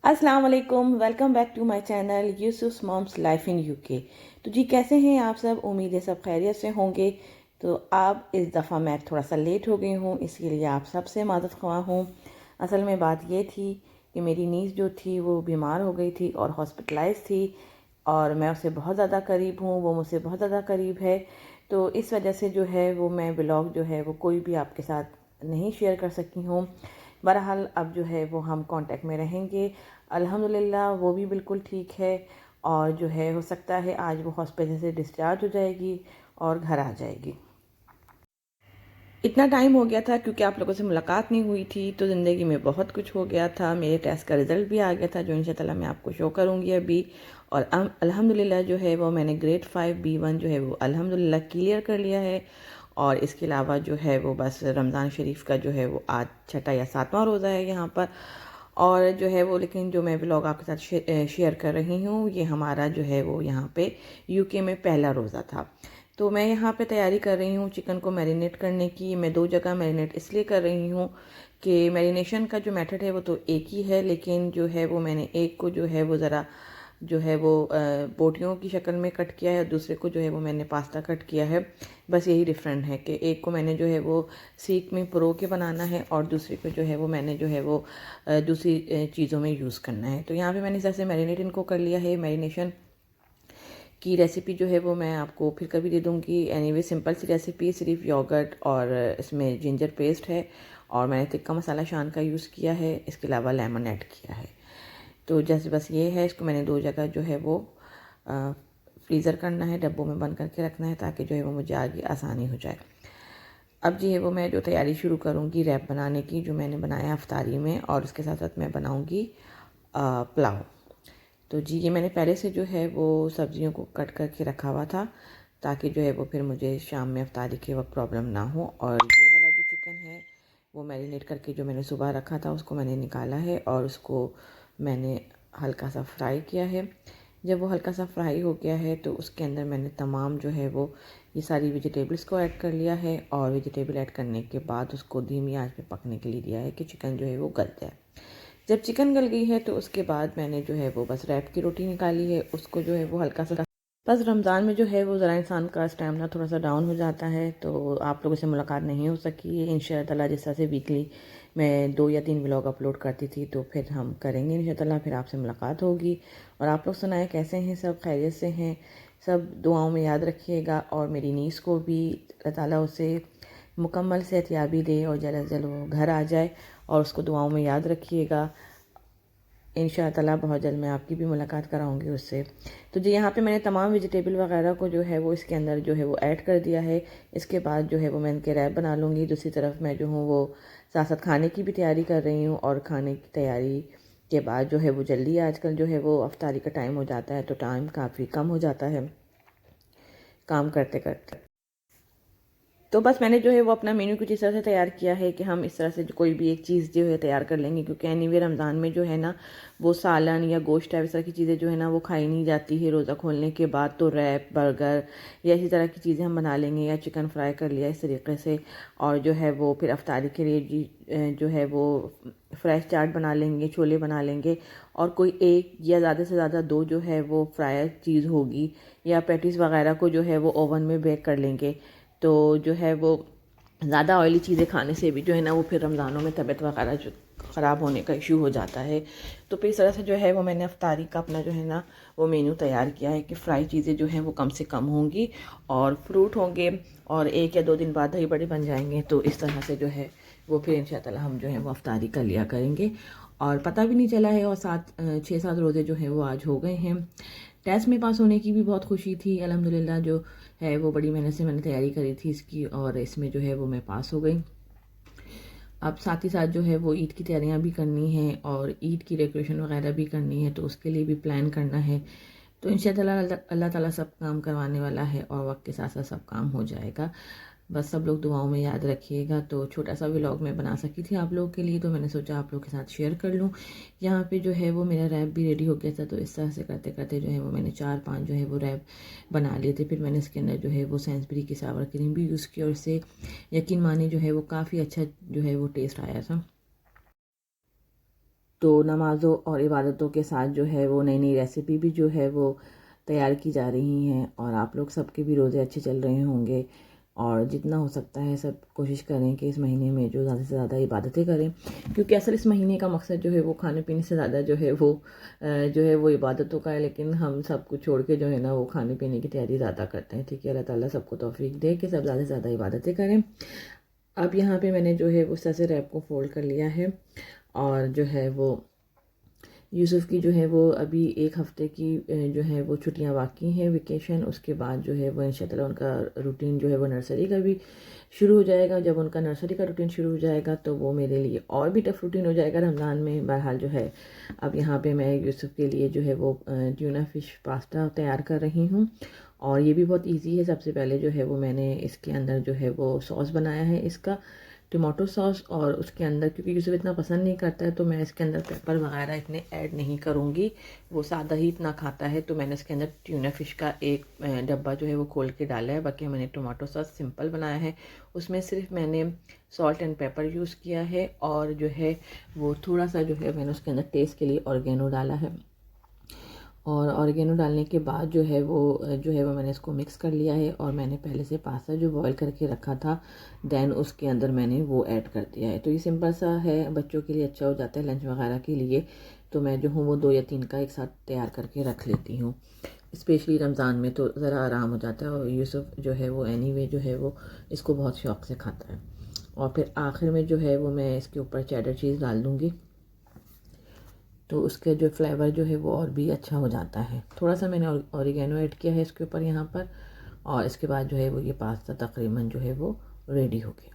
अस्सलाम वालेकुम, welcome back to my channel Yusuf's mom's life in UK. तो जी कैसे हैं आप सब? उम्मीद है सब खैरियत से होंगे। तो अब इस दफ़ा मैं थोड़ा सा लेट हो गई हूँ, इसके लिए आप सबसे मादद ख्वाह हूँ। असल में बात ये थी कि मेरी नीस जो थी वो बीमार हो गई थी और हॉस्पिटलाइज थी, और मैं उससे बहुत ज़्यादा करीब हूँ, वो मुझसे बहुत ज़्यादा करीब है। तो इस वजह से जो है वो मैं व्लॉग जो है वो कोई भी आपके साथ नहीं शेयर कर सकी हूँ। बहरहाल अब जो है वो हम कांटेक्ट में रहेंगे। अल्हम्दुलिल्लाह वो भी बिल्कुल ठीक है, और जो है हो सकता है आज वो हॉस्पिटल से डिस्चार्ज हो जाएगी और घर आ जाएगी। इतना टाइम हो गया था क्योंकि आप लोगों से मुलाकात नहीं हुई थी, तो ज़िंदगी में बहुत कुछ हो गया था। मेरे टेस्ट का रिज़ल्ट भी आ गया था जो इंशाअल्लाह मैं आपको शो करूँगी अभी। और अल्हम्दुलिल्लाह जो है वो मैंने ग्रेड 5 B1 जो है वो अल्हम्दुलिल्लाह क्लियर कर लिया है। और इसके अलावा जो है वो बस रमज़ान शरीफ का जो है वो आज छठा या सातवां रोज़ा है यहाँ पर। और जो है वो लेकिन जो मैं व्लॉग आपके साथ शेयर कर रही हूँ, ये हमारा जो है वो यहाँ पे यूके में पहला रोज़ा था। तो मैं यहाँ पे तैयारी कर रही हूँ चिकन को मैरिनेट करने की। मैं 2 जगह मैरिनेट इसलिए कर रही हूँ कि मैरिनेशन का जो मेथड है वो तो एक ही है, लेकिन जो है वो मैंने एक को जो है वो ज़रा जो है वो बोटियों की शक्ल में कट किया है, और दूसरे को जो है वो मैंने पास्ता कट किया है। बस यही डिफरेंट है कि एक को मैंने जो है वो सीख में परो के बनाना है, और दूसरे को जो है वो मैंने जो है वो दूसरी चीज़ों में यूज़ करना है। तो यहाँ पे मैंने इस तरह से मैरिनेट इनको कर लिया है। मैरिनेशन की रेसिपी जो है वो मैं आपको फिर कभी दे दूँगी। एनीवे सिंपल सी रेसिपी, सिर्फ योगर्ट और इसमें जिंजर पेस्ट है, और मैंने तिक्का मसाला शान का यूज़ किया है। इसके अलावा लेमन ऐड किया है। तो जैसे बस ये है, इसको मैंने 2 जगह जो है वो फ्रीज़र करना है, डब्बों में बंद करके रखना है, ताकि जो है वो मुझे आगे आसानी हो जाए। अब जी है वो मैं जो तैयारी शुरू करूँगी रैप बनाने की, जो मैंने बनाया अफ्तारी में, और उसके साथ साथ मैं बनाऊँगी पुलाव। तो जी ये मैंने पहले से जो है वो सब्जियों को कट करके रखा हुआ था, ताकि जो है वो फिर मुझे शाम में अफ्तारी के वक्त प्रॉब्लम ना हो। और ये वाला जो चिकन है वो मैरिनेट करके जो मैंने सुबह रखा था उसको मैंने निकाला है, और उसको मैंने हल्का सा फ्राई किया है। जब वो हल्का सा फ्राई हो गया है तो उसके अंदर मैंने तमाम जो है वो ये सारी वेजिटेबल्स को ऐड कर लिया है, और वेजिटेबल ऐड करने के बाद उसको धीमी आंच पे पकने के लिए दिया है कि चिकन जो है वो गल जाए। जब चिकन गल गई है तो उसके बाद मैंने जो है वो बस रैप की रोटी निकाली है, उसको जो है वो हल्का सा, बस रमज़ान में जो है वो ज़रा इंसान का स्टैमिना थोड़ा सा डाउन हो जाता है, तो आप लोगों से मुलाकात नहीं हो सकी है। इंशाअल्लाह जिस तरह से वीकली मैं 2 या 3 व्लॉग अपलोड करती थी, तो फिर हम करेंगे इंशाअल्लाह, फिर आपसे मुलाकात होगी। और आप लोग सुनाएं कैसे हैं, सब खैरियत से हैं? सब दुआओं में याद रखिएगा, और मेरी नीस को भी अल्लाह ताला उसे मुकम्मल सेहतयाबी दे और जल्द से जल्द वो घर आ जाए, और उसको दुआओं में याद रखिएगा। इंशाअल्लाह बहुत जल्द मैं आपकी भी मुलाकात कराऊंगी उससे। तो जी यहाँ पे मैंने तमाम वेजिटेबल वगैरह को जो है वो इसके अंदर जो है वो ऐड कर दिया है। इसके बाद जो है वो मैं इनके रैप बना लूँगी। दूसरी तरफ मैं जो हूँ वो साथ साथ खाने की भी तैयारी कर रही हूँ, और खाने की तैयारी के बाद जो है वो जल्दी आजकल जो है वो अफ्तारी का टाइम हो जाता है, तो टाइम काफ़ी कम हो जाता है काम करते करते। तो बस मैंने जो है वो अपना मेन्यू कुछ इस तरह से तैयार किया है कि हम इस तरह से कोई भी एक चीज़ जो है तैयार कर लेंगे, क्योंकि एनीवे रमज़ान में जो है ना वो सालन या गोश्त है, इस तरह की चीज़ें जो है ना वो खाई नहीं जाती है रोज़ा खोलने के बाद। तो रैप, बर्गर या इसी तरह की चीज़ें हम बना लेंगे, या चिकन फ्राई कर लिया इस तरीके से। और जो है वो फिर अफ्तारी के लिए जी जो है वो फ्रेश चाट बना लेंगे, छोले बना लेंगे, और कोई एक या ज़्यादा से ज़्यादा 2 जो है वो फ्राई चीज़ होगी, या पैटीज़ वगैरह को जो है वो ओवन में बेक कर लेंगे। तो जो है वो ज़्यादा ऑयली चीज़ें खाने से भी जो है ना वो फिर रमज़ानों में तबीयत वगैरह जो ख़राब होने का इशू हो जाता है। तो फिर इस तरह से जो है वो मैंने अफ्तारी का अपना जो है ना वो मेन्यू तैयार किया है कि फ्राई चीज़ें जो हैं वो कम से कम होंगी, और फ्रूट होंगे, और 1 या 2 दिन बाद दही बड़े बन जाएंगे। तो इस तरह से जो है वो फिर इंशाअल्लाह हम जो है वो अफ्तारी कर लिया करेंगे, और पता भी नहीं चला है। और 6-7 रोज़े जो हैं वो आज हो गए हैं। टेस्ट में पास होने की भी बहुत खुशी थी अल्हम्दुलिल्लाह। जो है वो बड़ी मेहनत से मैंने तैयारी करी थी इसकी, और इसमें जो है वो मैं पास हो गई। अब साथ ही साथ जो है वो ईद की तैयारियां भी करनी है, और ईद की डेकोरेशन वगैरह भी करनी है, तो उसके लिए भी प्लान करना है। तो इंशाअल्लाह अल्लाह ताला सब काम करवाने वाला है, और वक्त के साथ साथ सब काम हो जाएगा। बस सब लोग दुआओं में याद रखिएगा। तो छोटा सा व्लॉग मैं बना सकी थी आप लोगों के लिए, तो मैंने सोचा आप लोग के साथ शेयर कर लूँ। यहाँ पे जो है वो मेरा रैप भी रेडी हो गया था, तो इस तरह से करते करते जो है वो मैंने 4-5 जो है वो रैप बना लिए थे। फिर मैंने इसके अंदर जो है वो सेंसबरी की सावर क्रीम भी यूज़ की, और इससे यकीन माने जो है वो काफ़ी अच्छा जो है वो टेस्ट आया था। तो नमाज़ों और इबादतों के साथ जो है वो नई नई रेसिपी भी जो है वो तैयार की जा रही हैं, और आप लोग सबके भी रोज़े अच्छे चल रहे होंगे। और जितना हो सकता है सब कोशिश करें कि इस महीने में जो ज़्यादा से ज़्यादा इबादतें करें, क्योंकि असल इस महीने का मकसद जो है वो खाने पीने से ज़्यादा जो है वो इबादतों का है। लेकिन हम सब कुछ छोड़ के जो है ना वो खाने पीने की तैयारी ज़्यादा करते हैं। ठीक है, अल्लाह ताला सबको तौफीक दे कि सब ज़्यादा से ज़्यादा इबादतें करें। अब यहाँ पे मैंने जो है उस तरह से रैप को फोल्ड कर लिया है, और जो है वो यूसुफ़ की जो है वो अभी 1 हफ़्ते की जो है वो छुट्टियां बाकी हैं, वेकेशन। उसके बाद जो है वो इंशाअल्लाह उनका रूटीन जो है वो नर्सरी का भी शुरू हो जाएगा। जब उनका नर्सरी का रूटीन शुरू हो जाएगा तो वो मेरे लिए और भी टफ़ रूटीन हो जाएगा रमज़ान में। बहरहाल जो है अब यहाँ पे मैं यूसुफ़ के लिए जो है वो ट्यूना फ़िश पास्ता तैयार कर रही हूँ, और ये भी बहुत ईजी है। सबसे पहले जो है वो मैंने इसके अंदर जो है वो सॉस बनाया है, इसका टमाटो सॉस, और उसके अंदर क्योंकि यूसुफ इतना पसंद नहीं करता है तो मैं इसके अंदर पेपर वगैरह इतने ऐड नहीं करूँगी, वो सादा ही इतना खाता है। तो मैंने इसके अंदर ट्यूना फ़िश का एक डब्बा जो है वो खोल के डाला है। बाकी मैंने टमाटो सॉस सिंपल बनाया है, उसमें सिर्फ मैंने सॉल्ट एंड पेपर यूज़ किया है, और जो है वो थोड़ा सा जो है मैंने उसके अंदर टेस्ट के लिए ऑर्गेनो डाला है। और ऑरिगेनो डालने के बाद जो है वो मैंने इसको मिक्स कर लिया है, और मैंने पहले से पास्ता जो बॉईल करके रखा था देन उसके अंदर मैंने वो ऐड कर दिया है। तो ये सिंपल सा है, बच्चों के लिए अच्छा हो जाता है लंच वगैरह के लिए। तो मैं जो हूँ वो 2 या 3 का एक साथ तैयार करके रख लेती हूँ, स्पेशली रमज़ान में तो ज़रा आराम हो जाता है। और यूसुफ जो है वो एनीवे जो है वो इसको बहुत शौक़ से खाता है। और फिर आखिर में जो है वो मैं इसके ऊपर चेडर चीज़ डाल दूँगी, तो उसके जो फ्लेवर जो है वो और भी अच्छा हो जाता है। थोड़ा सा मैंने ऑरिगेनो ऐड किया है इसके ऊपर यहाँ पर, और इसके बाद जो है वो ये पास्ता तकरीबन जो है वो रेडी हो गया।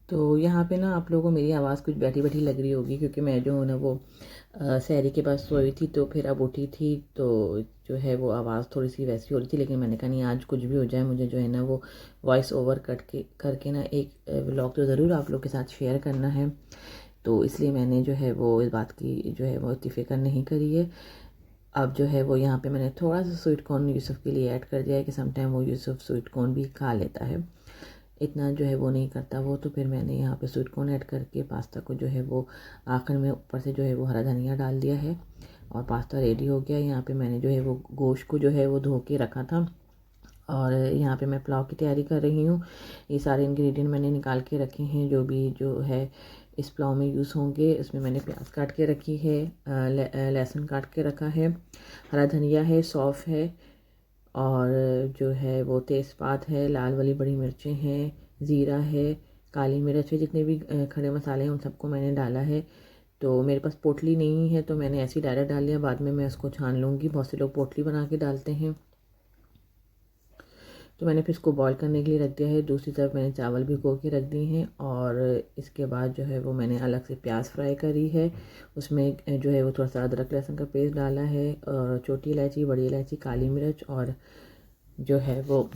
तो यहाँ पे ना आप लोगों को मेरी आवाज़ कुछ बैठी बैठी लग रही होगी, क्योंकि मैं जो हूँ ना वो सहरी के पास सोई थी, तो फिर अब उठी थी तो जो है वो आवाज़ थोड़ी सी वैसी हो रही थी। लेकिन मैंने कहा नहीं, आज कुछ भी हो जाए मुझे जो है ना वो वॉइस ओवर करके ना एक व्लॉग तो ज़रूर आप लोग के साथ शेयर करना है। तो इसलिए मैंने जो है वो इस बात की जो है वो इतनी फ़िक्र नहीं करी है। अब जो है वो यहाँ पे मैंने थोड़ा सा स्वीट कॉर्न यूसुफ़ के लिए ऐड कर दिया है कि समटाइम वो यूसुफ़ स्वीट कॉर्न भी खा लेता है, इतना जो है वो नहीं करता वो। तो फिर मैंने यहाँ पे स्वीट कॉर्न ऐड करके पास्ता को जो है वो आखिर में ऊपर से जो है वो हरा धनिया डाल दिया है, और पास्ता रेडी हो गया। यहाँ पे मैंने जो है वो गोश्त को जो है वो धो के रखा था, और यहाँ पे मैं पुलाव की तैयारी कर रही हूँ। ये सारे इंग्रेडिएंट मैंने निकाल के रखे हैं जो भी जो है इस पुलाव में यूज़ होंगे। इसमें मैंने प्याज काट के रखी है, लहसुन काट के रखा है, हरा धनिया है, सौंफ है, और जो है वो तेज़पात है, लाल वाली बड़ी मिर्चें हैं, ज़ीरा है, काली मिर्च है, जितने भी खड़े मसाले हैं उन सबको मैंने डाला है। तो मेरे पास पोटली नहीं है तो मैंने ऐसे ही डायरेक्ट डाल दिया, बाद में मैं उसको छान लूँगी। बहुत से लोग पोटली बना के डालते हैं। तो मैंने फिर इसको बॉईल करने के लिए रख दिया है। दूसरी तरफ मैंने चावल भिगो के रख दिए हैं, और इसके बाद जो है वो मैंने अलग से प्याज फ्राई करी है। उसमें जो है वो थोड़ा सा अदरक लहसुन का पेस्ट डाला है, और छोटी इलायची, बड़ी इलायची, काली मिर्च, और जो है वो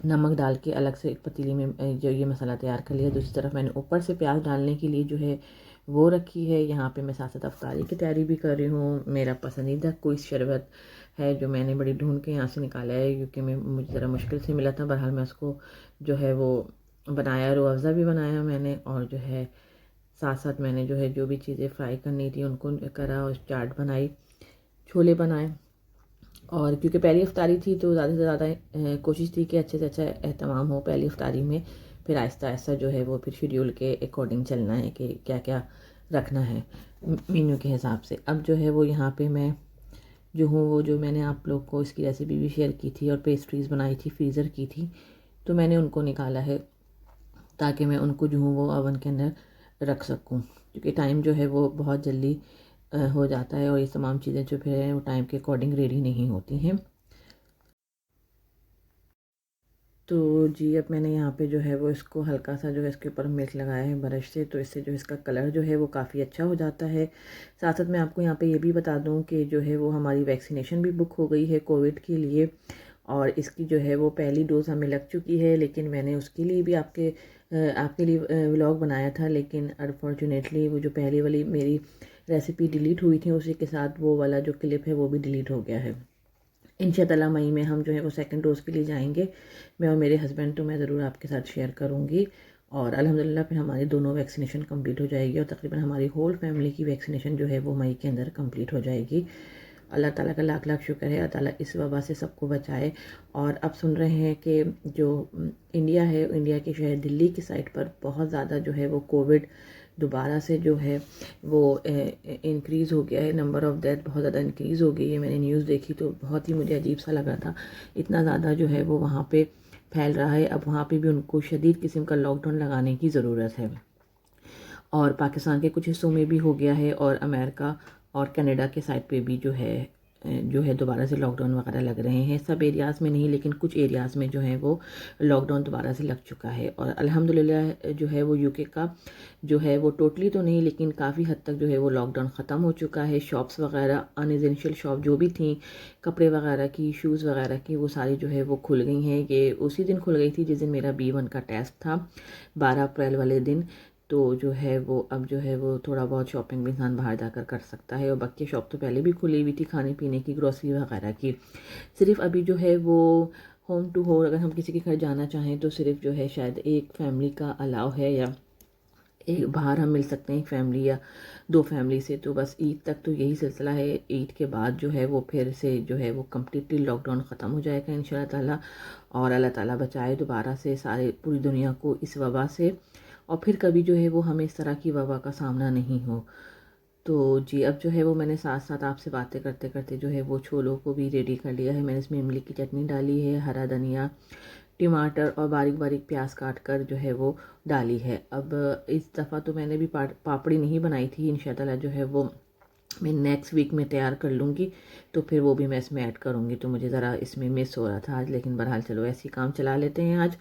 नमक डाल के अलग से एक पतीली में जो ये मसाला तैयार कर लिया। दूसरी तरफ मैंने ऊपर से प्याज डालने के लिए जो है वो रखी है। यहाँ पे मैं साथ साथ अफ्तारी की तैयारी भी कर रही हूँ। मेरा पसंदीदा कोई शरबत है जो मैंने बड़ी ढूंढ के यहाँ से निकाला है, क्योंकि मुझे ज़रा मुश्किल से मिला था। बहरहाल मैं उसको जो है वो बनाया, रूह अफ़ज़ा भी बनाया मैंने, और जो है साथ साथ मैंने जो है जो भी चीज़ें फ्राई करनी थी उनको करा, और चाट बनाई, छोले बनाए। और क्योंकि पहली इफ्तारी थी तो ज़्यादा से ज़्यादा कोशिश थी कि अच्छे से अच्छा एहतमाम हो पहली इफ्तारी में। फिर आहिस्ता आहिस्ता जो है वो फिर शेड्यूल के अकॉर्डिंग चलना है कि क्या क्या रखना है मेन्यू के हिसाब से। अब जो है वो यहाँ पे मैं जो हूँ वो जो मैंने आप लोग को इसकी रेसिपी भी शेयर की थी और पेस्ट्रीज़ बनाई थी, फ्रीज़र की थी, तो मैंने उनको निकाला है ताकि मैं उनको जो हूँ वो ओवन के अंदर रख सकूँ, क्योंकि टाइम जो है वो बहुत जल्दी हो जाता है, और ये तमाम चीज़ें जो फिर हैं वो टाइम के अकॉर्डिंग रेडी नहीं होती हैं। तो जी अब मैंने यहाँ पे जो है वो इसको हल्का सा जो है इसके ऊपर मिल्क लगाया है ब्रश से, तो इससे जो इसका कलर जो है वो काफ़ी अच्छा हो जाता है। साथ साथ मैं आपको यहाँ पे ये भी बता दूँ कि जो है वो हमारी वैक्सीनेशन भी बुक हो गई है कोविड के लिए, और इसकी जो है वो पहली डोज़ हमें लग चुकी है। लेकिन मैंने उसके लिए भी आपके लिए व्लॉग बनाया था, लेकिन अनफॉर्चुनेटली वो जो पहली वाली मेरी रेसिपी डिलीट हुई थी उसी के साथ वो वाला जो क्लिप है वो भी डिलीट हो गया है। इंशाअल्लाह मई में हम जो है वो सेकंड डोज़ के लिए जाएंगे, मैं और मेरे हस्बैंड, तो मैं ज़रूर आपके साथ शेयर करूँगी। और अल्हम्दुलिल्लाह फिर हमारी दोनों वैक्सीनेशन कंप्लीट हो जाएगी और तकरीबन हमारी होल फैमिली की वैक्सीनेशन जो है वो मई के अंदर कंप्लीट हो जाएगी। अल्लाह ताला का लाख लाख शुक्र है, अल्लाह ताला इस वबा से सबको बचाए। और अब सुन रहे हैं कि जो इंडिया है, इंडिया के शहर दिल्ली की साइड पर बहुत ज़्यादा जो है वो कोविड दोबारा से जो है वो इंक्रीज़ हो गया है, नंबर ऑफ़ डेथ बहुत ज़्यादा इंक्रीज़ हो गई है। मैंने न्यूज़ देखी तो बहुत ही मुझे अजीब सा लगा था, इतना ज़्यादा जो है वो वहाँ पे फैल रहा है। अब वहाँ पे भी उनको शदीद किस्म का लॉकडाउन लगाने की ज़रूरत है। और पाकिस्तान के कुछ हिस्सों में भी हो गया है और अमेरिका और कनाडा के साइड पे भी जो है दोबारा से लॉकडाउन वगैरह लग रहे हैं। सब एरियाज़ में नहीं, लेकिन कुछ एरियाज़ में जो है वो लॉकडाउन दोबारा से लग चुका है। और अल्हम्दुलिल्लाह जो है वो यूके का जो है वो टोटली तो नहीं, लेकिन काफ़ी हद तक जो है वो लॉकडाउन ख़त्म हो चुका है। शॉप्स वगैरह अनएसेंशियल शॉप जो भी थी, कपड़े वगैरह की, शूज़ वगैरह की, वो सारी जो है वो खुल गई हैं। ये उसी दिन खुल गई थी जिस दिन मेरा B1 का टेस्ट था, 12 अप्रैल वाले दिन। तो जो है वो अब जो है वो थोड़ा बहुत शॉपिंग भी इंसान बाहर जाकर कर सकता है। और बाकी शॉप तो पहले भी खुली हुई थी खाने पीने की, ग्रोसरी वगैरह की। सिर्फ अभी जो है वो होम टू होम अगर हम किसी के घर जाना चाहें तो सिर्फ जो है शायद एक फैमिली का अलाउ है, या एक बाहर हम मिल सकते हैं एक फैमिली या दो फैमिली से। तो बस ईद तक तो यही सिलसिला है। ईद के बाद जो है वो फिर से जो है वो कम्प्लीटली लॉकडाउन ख़त्म हो जाएगा इंशाल्लाह ताला। और अल्लाह ताला बचाए दोबारा से सारे पूरी दुनिया को इस वबा से, और फिर कभी जो है वो हमें इस तरह की वबा का सामना नहीं हो। तो जी, अब जो है वो मैंने साथ साथ आपसे बातें करते करते जो है वो छोलों को भी रेडी कर लिया है। मैंने इसमें इमली की चटनी डाली है, हरा धनिया, टमाटर और बारीक बारीक प्याज काट कर जो है वो डाली है। अब इस दफ़ा तो मैंने भी पापड़ी नहीं बनाई थी, इंशाल्लाह जो है वो मैं नेक्स्ट वीक में तैयार कर लूँगी, तो फिर वो भी मैं इसमें ऐड करूँगी। तो मुझे ज़रा इसमें मिस हो रहा था आज, लेकिन बहरहाल चलो ऐसे ही काम चला लेते हैं आज।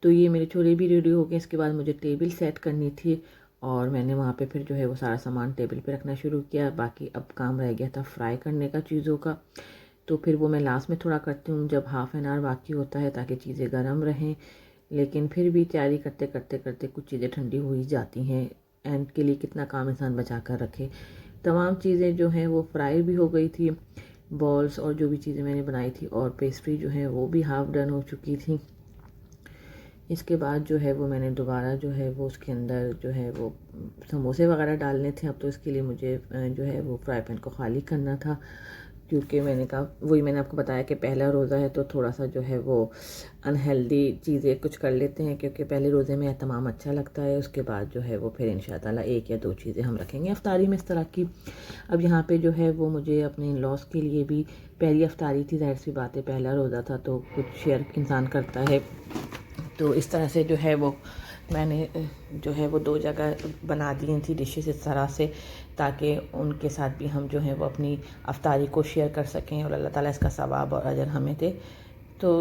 तो ये मेरे छोले भी रेडी हो गए। इसके बाद मुझे टेबल सेट करनी थी और मैंने वहाँ पे फिर जो है वो सारा सामान टेबल पे रखना शुरू किया। बाकी अब काम रह गया था फ्राई करने का चीज़ों का, तो फिर वो मैं लास्ट में थोड़ा करती हूँ जब हाफ़ एन आवर बाकी होता है, ताकि चीज़ें गर्म रहें। लेकिन फिर भी तैयारी करते करते करते कुछ चीज़ें ठंडी हो ही जाती हैं। एंड के लिए कितना काम इंसान बचा कर रखे। तमाम चीज़ें जो हैं वो फ्राई भी हो गई थी, बॉल्स और जो भी चीज़ें मैंने बनाई थी, और पेस्ट्री जो है वो भी हाफ़ डन हो चुकी थी। इसके बाद जो है वो मैंने दोबारा जो है वो उसके अंदर जो है वो समोसे वगैरह डालने थे। अब तो इसके लिए मुझे जो है वो फ्राई पैन को ख़ाली करना था, क्योंकि मैंने कहा, वही मैंने आपको बताया कि पहला रोज़ा है तो थोड़ा सा जो है वो अनहेल्दी चीज़ें कुछ कर लेते हैं, क्योंकि पहले रोज़े में एहतमाम अच्छा लगता है। उसके बाद जो है वो फिर इंशाअल्लाह एक या दो चीज़ें हम रखेंगे अफ्तारी में इस तरह की। अब यहाँ पे जो है वो मुझे अपने इन लॉस के लिए भी पहली अफ्तारी थी, ज़ाहिर सी बात है पहला रोज़ा था तो कुछ शेयर इंसान करता है। तो इस तरह से जो है वो मैंने जो है वो दो जगह बना दी थी डिशेस इस तरह से, ताकि उनके साथ भी हम जो है वो अपनी अफ्तारी को शेयर कर सकें और अल्लाह ताला इसका सवाब और अजर हमें दे। तो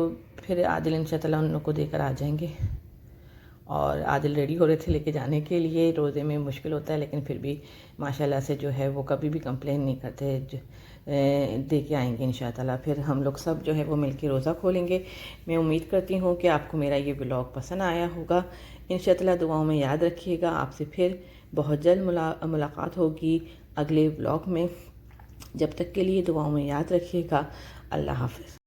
फिर आदिल इंशाअल्लाह उन लोग को देकर आ जाएंगे। और आदिल रेडी हो रहे थे लेके जाने के लिए। रोज़े में मुश्किल होता है, लेकिन फिर भी माशाल्लाह से जो है वो कभी भी कंप्लेन नहीं करते। दे के आएंगे इंशाअल्लाह। फिर हम लोग सब जो है वो मिलके रोज़ा खोलेंगे। मैं उम्मीद करती हूँ कि आपको मेरा ये व्लॉग पसंद आया होगा। इंशाअल्लाह दुआओं में याद रखिएगा। आपसे फिर बहुत जल्द मुलाकात होगी अगले व्लॉग में। जब तक के लिए दुआओं में याद रखिएगा। अल्लाह हाफ़िज़।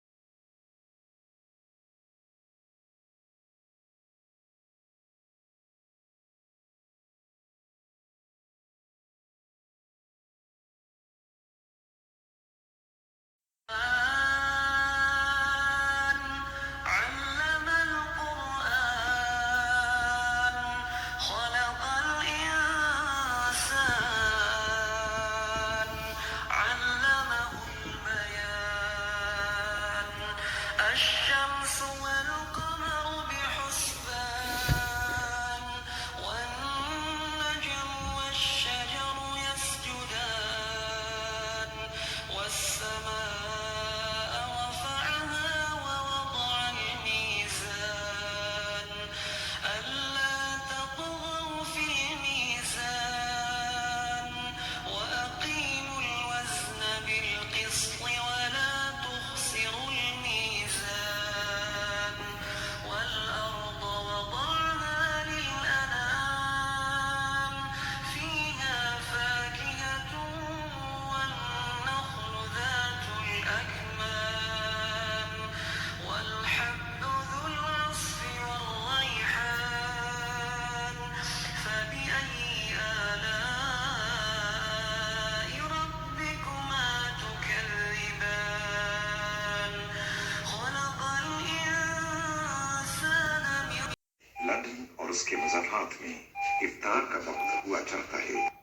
उसके मज़ाफ़ात में इफ्तार का वक्त हुआ चाहता है।